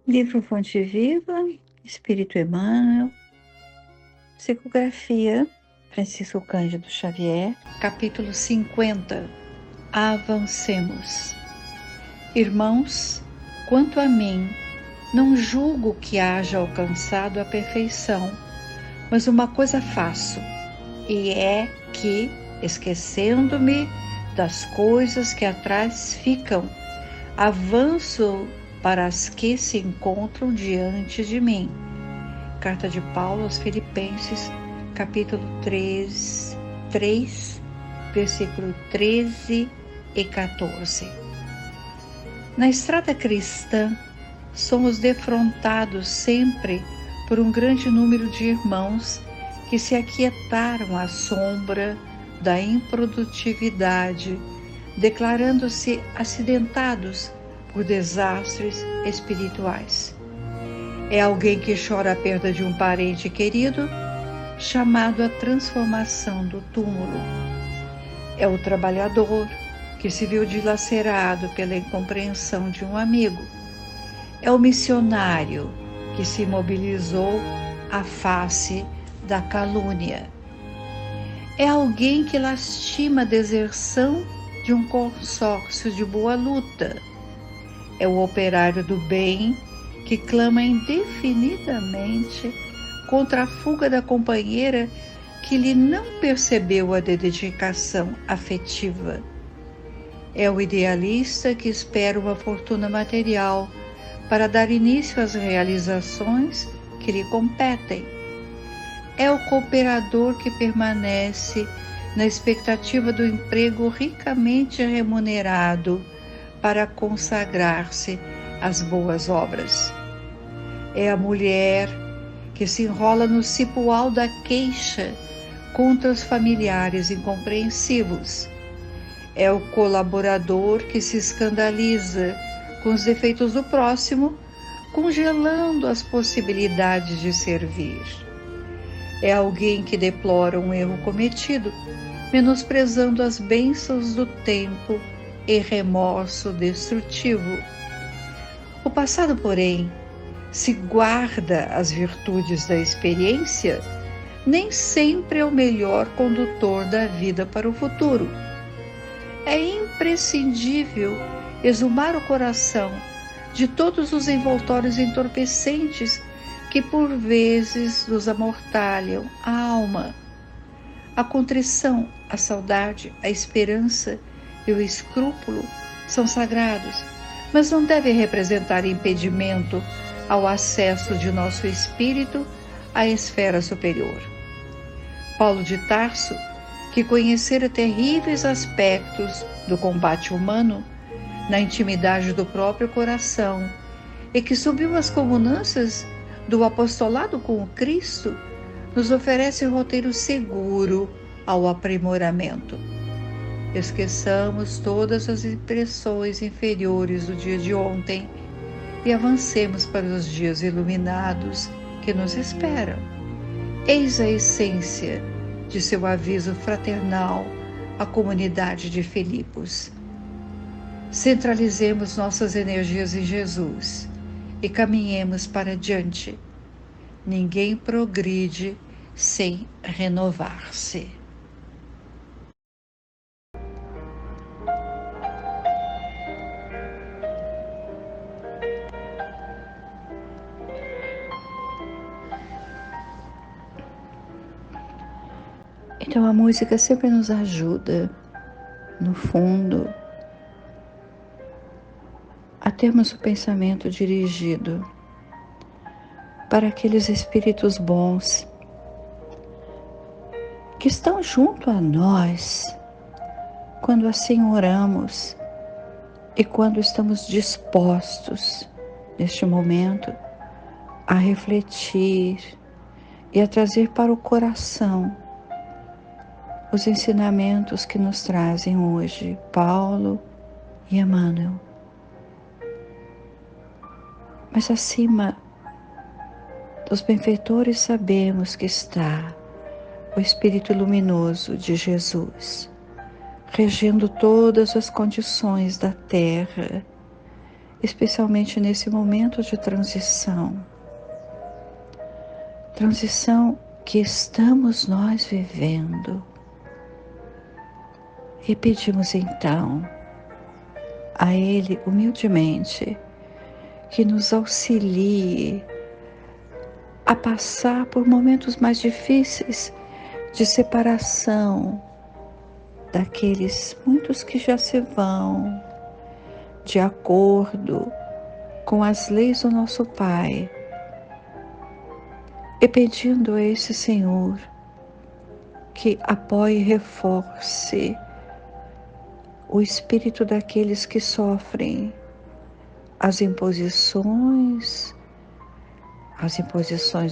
Livro Fonte Viva, Espírito Emmanuel, Psicografia, Francisco Cândido Xavier, capítulo 50. Avancemos. Irmãos, quanto a mim, não julgo que haja alcançado a perfeição, mas uma coisa faço, e é que, esquecendo-me das coisas que atrás ficam, avanço para as que se encontram diante de mim. Carta de Paulo aos Filipenses, capítulo 3, versículo 13 e 14. Na estrada cristã, somos defrontados sempre por um grande número de irmãos que se aquietaram à sombra da improdutividade, declarando-se acidentados por desastres espirituais. É alguém que chora a perda de um parente querido, chamado à transformação do túmulo. É o trabalhador que se viu dilacerado pela incompreensão de um amigo. É o missionário que se imobilizou à face da calúnia. É alguém que lastima a deserção de um consórcio de boa luta. É o operário do bem que clama indefinidamente contra a fuga da companheira que lhe não percebeu a dedicação afetiva. É o idealista que espera uma fortuna material para dar início às realizações que lhe competem. É o cooperador que permanece na expectativa do emprego ricamente remunerado para consagrar-se às boas obras. É a mulher que se enrola no cipoal da queixa contra os familiares incompreensivos. É o colaborador que se escandaliza com os defeitos do próximo, congelando as possibilidades de servir. É alguém que deplora um erro cometido, menosprezando as bênçãos do tempo e remorso destrutivo. O passado, porém, se guarda as virtudes da experiência, nem sempre é o melhor condutor da vida para o futuro. É imprescindível exumar o coração de todos os envoltórios entorpecentes que por vezes nos amortalham a alma. A contrição, a saudade, a esperança e o escrúpulo são sagrados, mas não devem representar impedimento ao acesso de nosso espírito à esfera superior. Paulo de Tarso, que conhecera terríveis aspectos do combate humano na intimidade do próprio coração e que subiu às comunanças do apostolado com o Cristo, nos oferece um roteiro seguro ao aprimoramento. Esqueçamos todas as impressões inferiores do dia de ontem e avancemos para os dias iluminados que nos esperam. Eis a essência de seu aviso fraternal à comunidade de Filipos. Centralizemos nossas energias em Jesus e caminhemos para diante. Ninguém progride sem renovar-se. Então a música sempre nos ajuda, no fundo, a termos o pensamento dirigido para aqueles espíritos bons que estão junto a nós quando assim oramos e quando estamos dispostos, neste momento, a refletir e a trazer para o coração os ensinamentos que nos trazem hoje Paulo e Emmanuel. Mas acima dos benfeitores sabemos que está o Espírito luminoso de Jesus, regendo todas as condições da terra especialmente nesse momento de transição que estamos nós vivendo. E pedimos então a Ele humildemente que nos auxilie a passar por momentos mais difíceis de separação daqueles muitos que já se vão, de acordo com as leis do nosso Pai, e pedindo a esse Senhor que apoie e reforce o espírito daqueles que sofrem as imposições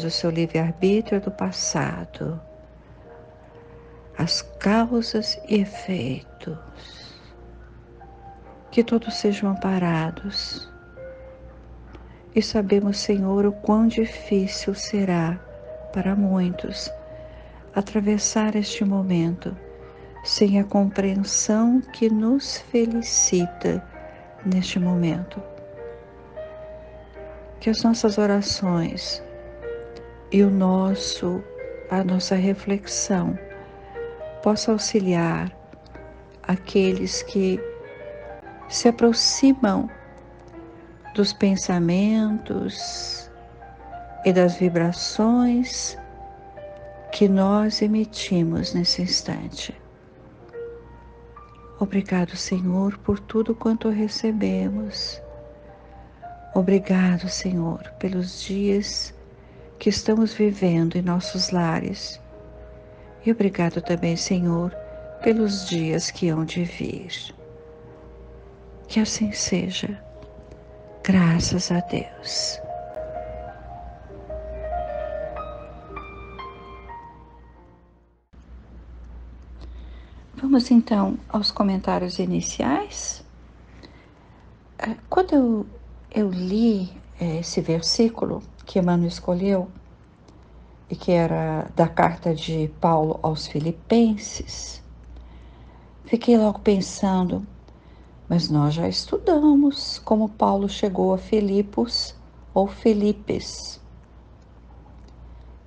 do seu livre-arbítrio do passado, as causas e efeitos, que todos sejam amparados. E sabemos, Senhor, o quão difícil será para muitos atravessar este momento sem a compreensão que nos felicita neste momento. Que as nossas orações e a nossa reflexão possa auxiliar aqueles que se aproximam dos pensamentos e das vibrações que nós emitimos nesse instante. Obrigado, Senhor, por tudo quanto recebemos. Obrigado, Senhor, pelos dias que estamos vivendo em nossos lares. E obrigado também, Senhor, pelos dias que hão de vir. Que assim seja. Graças a Deus. Vamos então aos comentários iniciais. Quando eu li esse versículo que Emmanuel escolheu, e que era da carta de Paulo aos Filipenses, fiquei logo pensando, mas nós já estudamos como Paulo chegou a Filipos ou Filipes.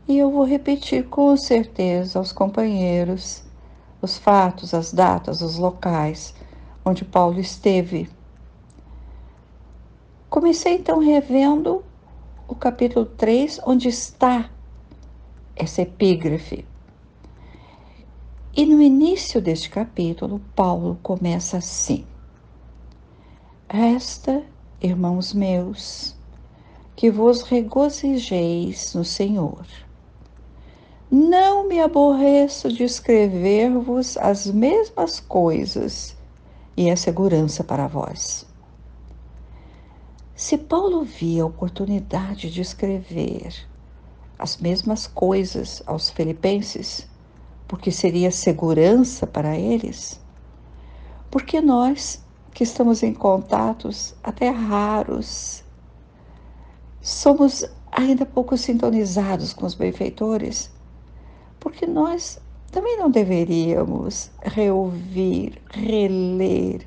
E eu vou repetir com certeza aos companheiros os fatos, as datas, os locais onde Paulo esteve. Comecei então revendo o capítulo 3, onde está essa epígrafe. E no início deste capítulo, Paulo começa assim: Resta, irmãos meus, que vos regozijeis no Senhor. Não me aborreço de escrever-vos as mesmas coisas, e é segurança para vós. Se Paulo via a oportunidade de escrever as mesmas coisas aos filipenses, porque seria segurança para eles, porque nós, que estamos em contatos até raros, somos ainda pouco sintonizados com os benfeitores, porque nós também não deveríamos reouvir, reler,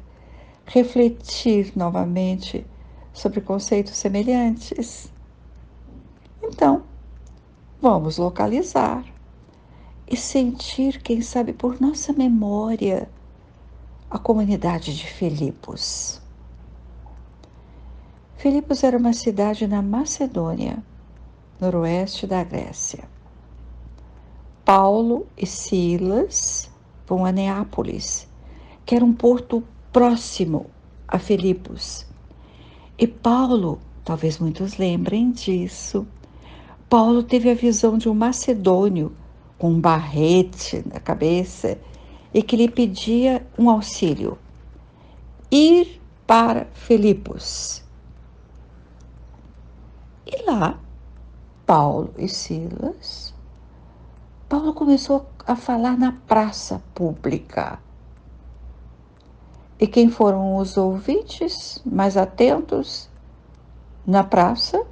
refletir novamente sobre conceitos semelhantes. Então, vamos localizar e sentir, quem sabe, por nossa memória, a comunidade de Filipos. Filipos era uma cidade na Macedônia, noroeste da Grécia. Paulo e Silas vão a Neápolis, que era um porto próximo a Filipos. E Paulo, talvez muitos lembrem disso, Paulo teve a visão de um macedônio com um barrete na cabeça e que lhe pedia um auxílio: ir para Filipos. E lá, Paulo e Silas, Paulo começou a falar na praça pública. E quem foram os ouvintes mais atentos na praça?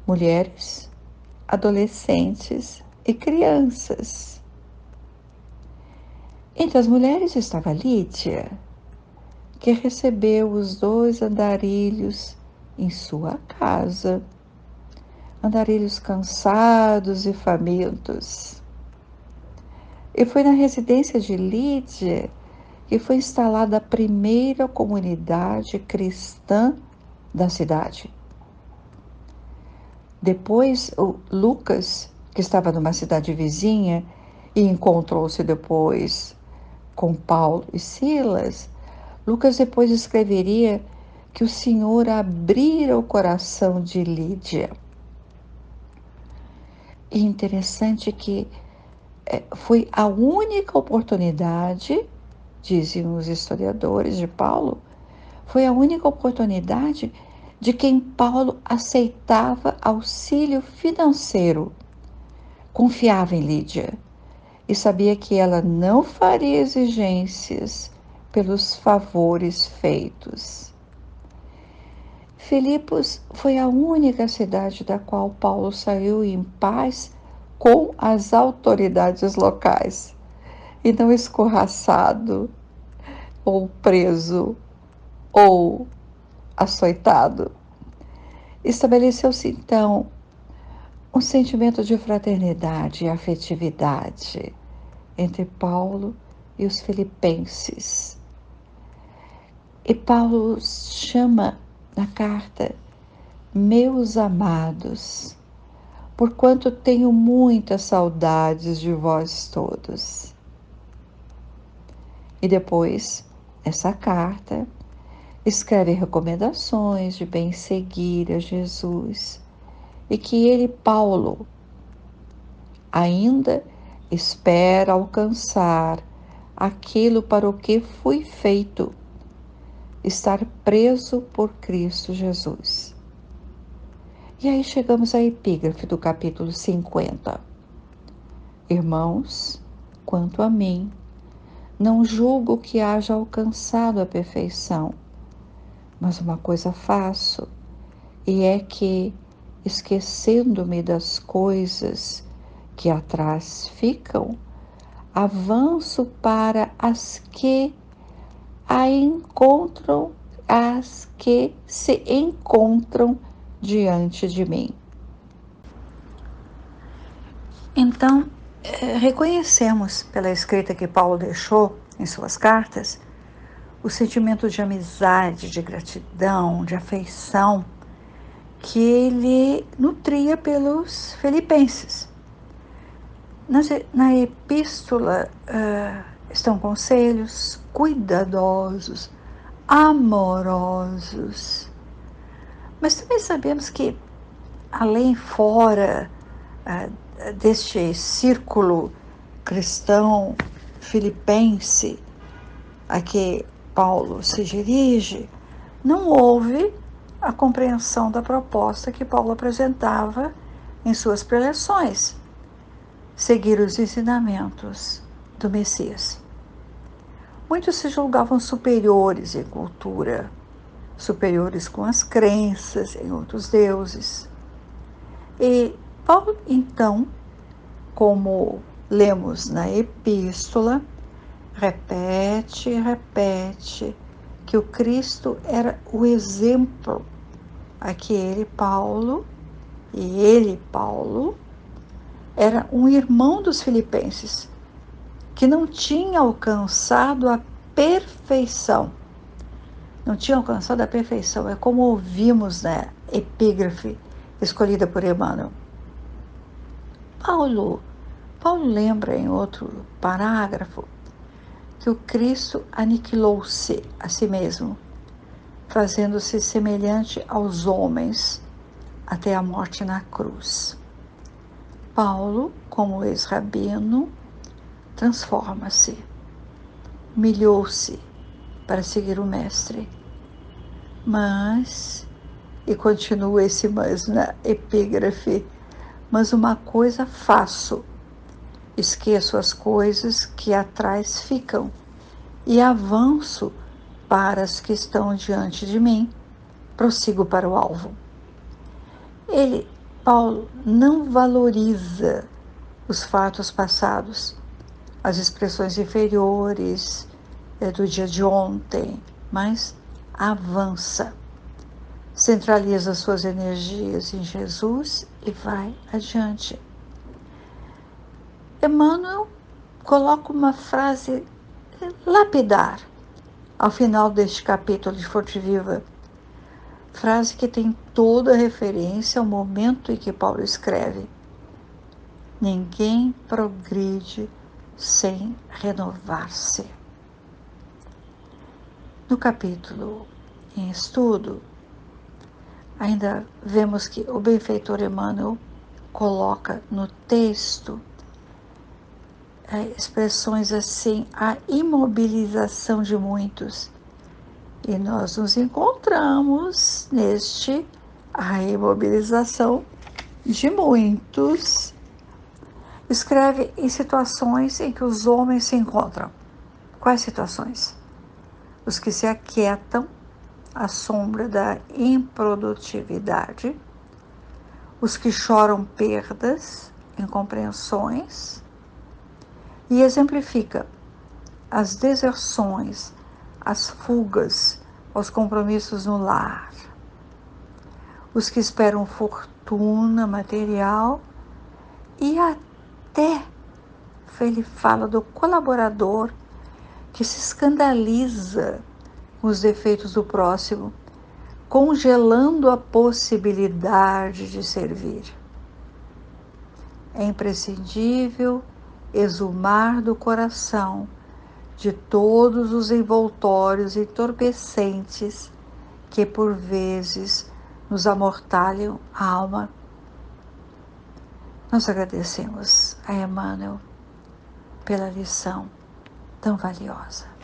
Mulheres, adolescentes e crianças. Entre as mulheres estava Lídia, que recebeu os 2 andarilhos em sua casa, andarilhos cansados e famintos. E foi na residência de Lídia que foi instalada a primeira comunidade cristã da cidade. Depois, o Lucas, que estava numa cidade vizinha e encontrou-se depois com Paulo e Silas, Lucas depois escreveria que o Senhor abrira o coração de Lídia. E interessante que foi a única oportunidade, dizem os historiadores de Paulo, foi a única oportunidade de quem Paulo aceitava auxílio financeiro. Confiava em Lídia e sabia que ela não faria exigências pelos favores feitos. Filipos foi a única cidade da qual Paulo saiu em paz com as autoridades locais e não escorraçado ou preso ou açoitado. Estabeleceu-se então um sentimento de fraternidade e afetividade entre Paulo e os filipenses. E Paulo chama na carta meus amados, porquanto tenho muitas saudades de vós todos. E depois, essa carta escreve recomendações de bem seguir a Jesus e que ele, Paulo, ainda espera alcançar aquilo para o que fui feito, estar preso por Cristo Jesus. E aí chegamos à epígrafe do capítulo 50. Irmãos, quanto a mim, não julgo que haja alcançado a perfeição, mas uma coisa faço, e é que, esquecendo-me das coisas que atrás ficam, avanço para as que se encontram diante de mim. Então, reconhecemos pela escrita que Paulo deixou em suas cartas o sentimento de amizade, de gratidão, de afeição que ele nutria pelos filipenses. Na epístola estão conselhos cuidadosos, amorosos, mas também sabemos que fora deste círculo cristão filipense a que Paulo se dirige, não houve a compreensão da proposta que Paulo apresentava em suas preleções, seguir os ensinamentos do Messias. Muitos se julgavam superiores em cultura, superiores com as crenças em outros deuses. E Paulo, então, como lemos na epístola, repete e repete que o Cristo era o exemplo a que ele, Paulo, era um irmão dos filipenses, que não tinha alcançado a perfeição. Não tinha alcançado a perfeição. É como ouvimos na epígrafe escolhida por Emmanuel. Paulo lembra em outro parágrafo que o Cristo aniquilou-se a si mesmo, fazendo-se semelhante aos homens até a morte na cruz. Paulo, como ex-rabino, transforma-se, humilhou-se para seguir o Mestre. E continua esse mas na epígrafe, mas uma coisa faço, esqueço as coisas que atrás ficam e avanço para as que estão diante de mim, prossigo para o alvo. Paulo, não valoriza os fatos passados, as expressões inferiores do dia de ontem, mas avança. Centraliza suas energias em Jesus e vai adiante. Emmanuel coloca uma frase lapidar ao final deste capítulo de Fonte Viva, frase que tem toda a referência ao momento em que Paulo escreve: ninguém progride sem renovar-se. No capítulo em estudo, ainda vemos que o benfeitor Emmanuel coloca no texto expressões assim: a imobilização de muitos. E nós nos encontramos a imobilização de muitos. Escreve em situações em que os homens se encontram. Quais situações? Os que se aquietam à sombra da improdutividade, os que choram perdas, incompreensões, e exemplifica as deserções, as fugas aos compromissos no lar, os que esperam fortuna material e até ele fala do colaborador que se escandaliza com os defeitos do próximo, congelando a possibilidade de servir. É imprescindível exumar do coração de todos os envoltórios entorpecentes que por vezes nos amortalham a alma. Nós agradecemos a Emmanuel pela lição tão valiosa.